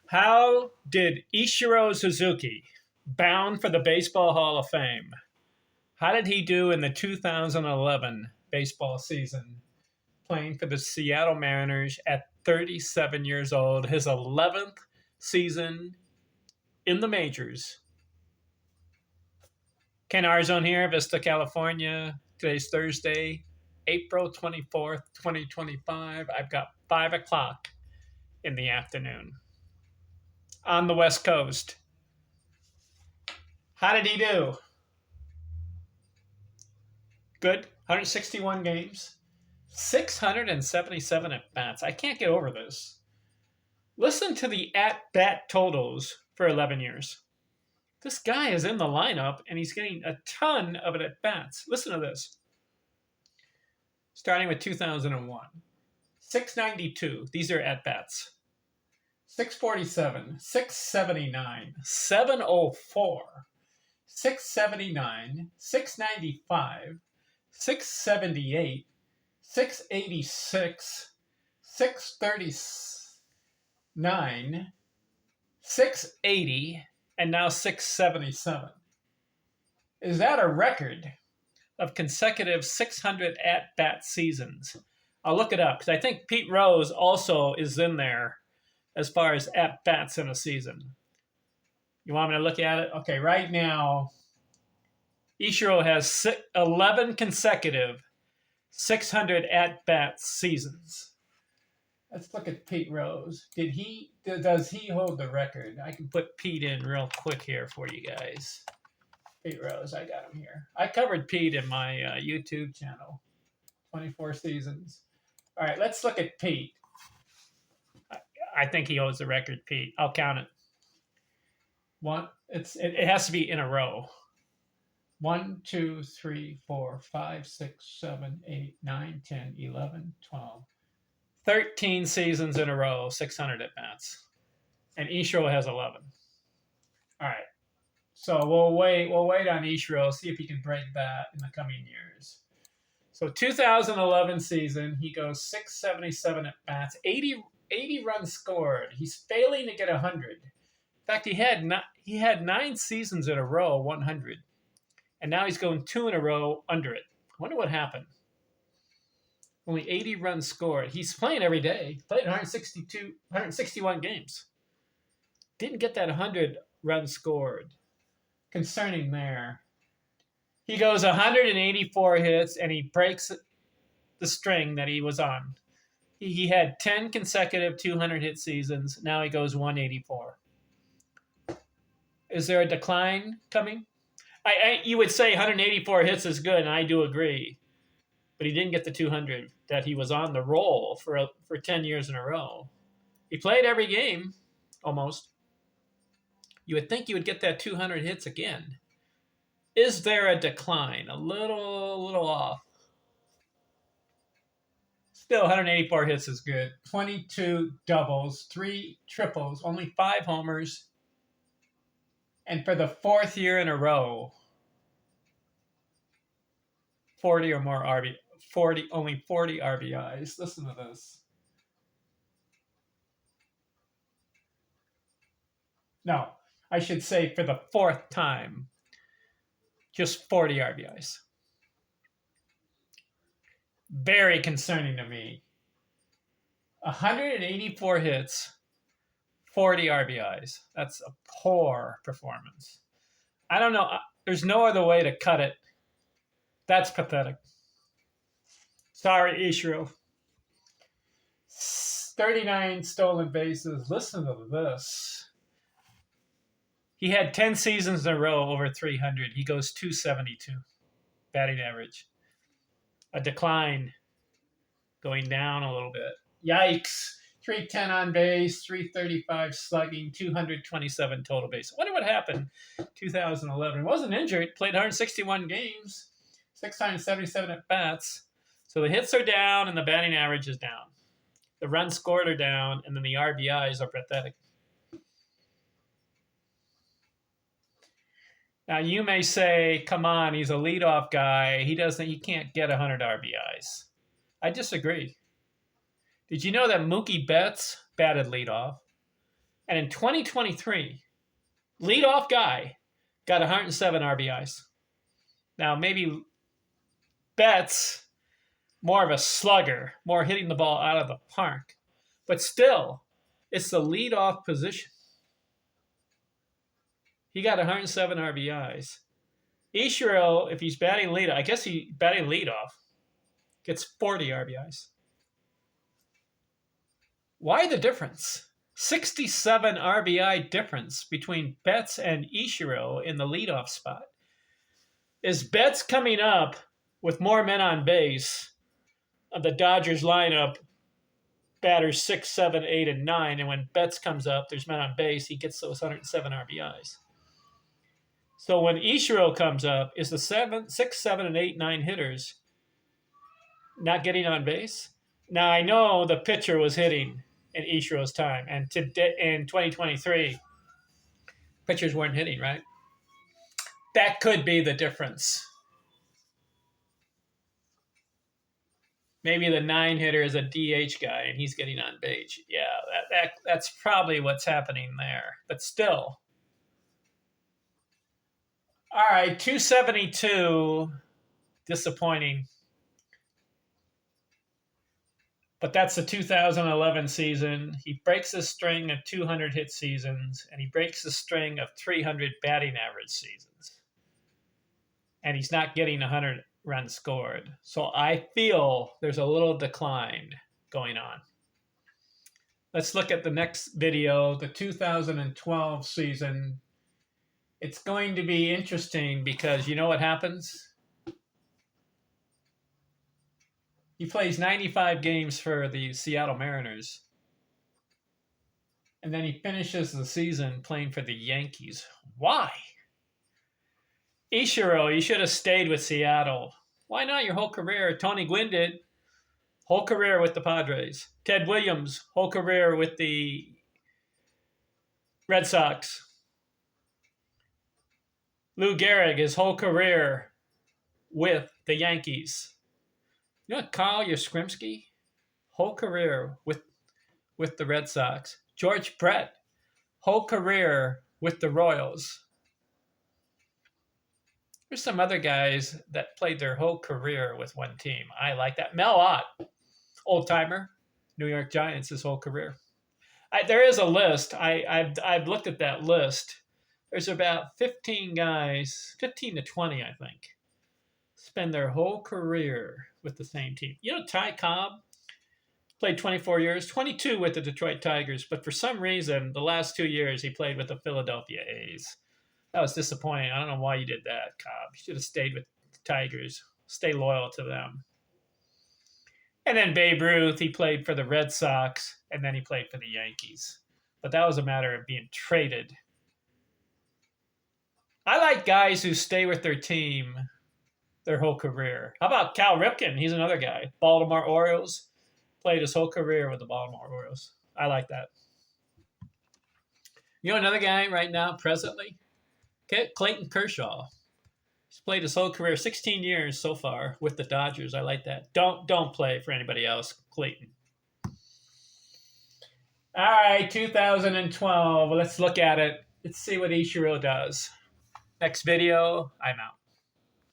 How did Ichiro Suzuki, bound for the Baseball Hall of Fame, how did he do in the 2011 baseball season, playing for the Seattle Mariners at 37 years old, his 11th season in the majors? Ken Arzone here, Vista, California. Today's Thursday, April 24th, 2025. I've got 5 o'clock in the afternoon on the West Coast. How did he do? Good. 161 games, 677 at bats. I can't get over this. Listen to the at bat totals for 11 years. This guy is in the lineup and he's getting a ton of it at bats. Listen to this. Starting with 2001, 692. These are at bats. 647, 679, 704, 679, 695, 678, 686, 639, 680, and now 677. Is that a record of consecutive 600 at-bat seasons? I'll look it up because I think Pete Rose also is in there as far as at-bats in a season. You want me to look at it? Okay, right now, Ichiro has 11 consecutive 600 at-bat seasons. Let's look at Pete Rose. Does he hold the record? I can put Pete in real quick here for you guys. Pete Rose, I got him here. I covered Pete in my YouTube channel. 24 seasons. All right, let's look at Pete. I think he holds the record, Pete. I'll count it. It has to be in a row. 1, 2, 3, 4, 5, 6, 7, 8, 9, 10, 11, 12. 13 seasons in a row, 600 at bats. And Ichiro has 11. All right. So we'll wait on Ichiro, see if he can break that in the coming years. So 2011 season, he goes 677 at bats, 80 runs scored. He's failing to get 100. In fact, he had 9 seasons in a row, 100. And now he's going 2 in a row under it. I wonder what happened. Only 80 runs scored. He's playing every day. He played 161 games. Didn't get that 100 runs scored. Concerning there. He goes 184 hits and he breaks the string that he was on. He had 10 consecutive 200 hit seasons. Now he goes 184. Is there a decline coming? You would say 184 hits is good, and I do agree. But he didn't get the 200 that he was on the roll for 10 years in a row. He played every game, almost. You would think you would get that 200 hits again. Is there a decline? A little off. Still, 184 hits is good. 22 doubles, 3 triples, only 5 homers. And for the 4th year in a row, 40 or more only 40 RBIs. Listen to this. No, I should say for the 4th time, just 40 RBIs. Very concerning to me. 184 hits, 40 RBIs. That's a poor performance. I don't know. There's no other way to cut it. That's pathetic. Sorry, Ichiro. 39 stolen bases. Listen to this. He had 10 seasons in a row over 300. He goes 272 batting average. A decline, going down a little bit. Yikes. 310 on base, 335 slugging, 227 total base. I wonder what happened 2011. He wasn't injured, played 161 games, 677 at bats. So the hits are down and the batting average is down. The runs scored are down, and then the RBIs are pathetic. Now you may say, come on, he's a leadoff guy. He can't get 100 RBIs. I disagree. Did you know that Mookie Betts batted leadoff? And in 2023, leadoff guy got 107 RBIs. Now, maybe Betts, more of a slugger, more hitting the ball out of the park. But still, it's the leadoff position. He got 107 RBIs. Ichiro, if he's batting leadoff, I guess he batting leadoff, gets 40 RBIs. Why the difference? 67 RBI difference between Betts and Ichiro in the leadoff spot. Is Betts coming up with more men on base of the Dodgers lineup, batters 6, 7, 8, and 9, and when Betts comes up, there's men on base, he gets those 107 RBIs. So when Ichiro comes up, is the 6, 7, and 8, 9 hitters not getting on base? Now, I know the pitcher was hitting in Ichiro's time, and in 2023, pitchers weren't hitting, right? That could be the difference. Maybe the 9 hitter is a DH guy, and he's getting on base. Yeah, that's probably what's happening there. But still. All right, 272, disappointing. But that's the 2011 season. He breaks a string of 200 hit seasons, and he breaks a string of 300 batting average seasons. And he's not getting 100 runs scored. So I feel there's a little decline going on. Let's look at the next video, the 2012 season. It's going to be interesting because you know what happens? He plays 95 games for the Seattle Mariners. And then he finishes the season playing for the Yankees. Why? Ichiro, you should have stayed with Seattle. Why not your whole career? Tony Gwynn did. Whole career with the Padres. Ted Williams, whole career with the Red Sox. Lou Gehrig, his whole career with the Yankees. You know Kyle Yastrzemski? Whole career with the Red Sox. George Brett, whole career with the Royals. There's some other guys that played their whole career with one team. I like that. Mel Ott, old-timer, New York Giants, his whole career. There is a list. I've looked at that list. There's about 15 guys, 15 to 20, I think, spend their whole career with the same team. You know, Ty Cobb played 24 years, 22 with the Detroit Tigers, but for some reason, the last 2 years, he played with the Philadelphia A's. That was disappointing. I don't know why you did that, Cobb. You should have stayed with the Tigers. Stay loyal to them. And then Babe Ruth, he played for the Red Sox, and then he played for the Yankees. But that was a matter of being traded. I like guys who stay with their team their whole career. How about Cal Ripken? He's another guy. Baltimore Orioles. Played his whole career with the Baltimore Orioles. I like that. You know another guy right now, presently? Clayton Kershaw. He's played his whole career, 16 years so far, with the Dodgers. I like that. Don't play for anybody else, Clayton. All right, 2012. Let's look at it. Let's see what Ichiro does. Next video, I'm out.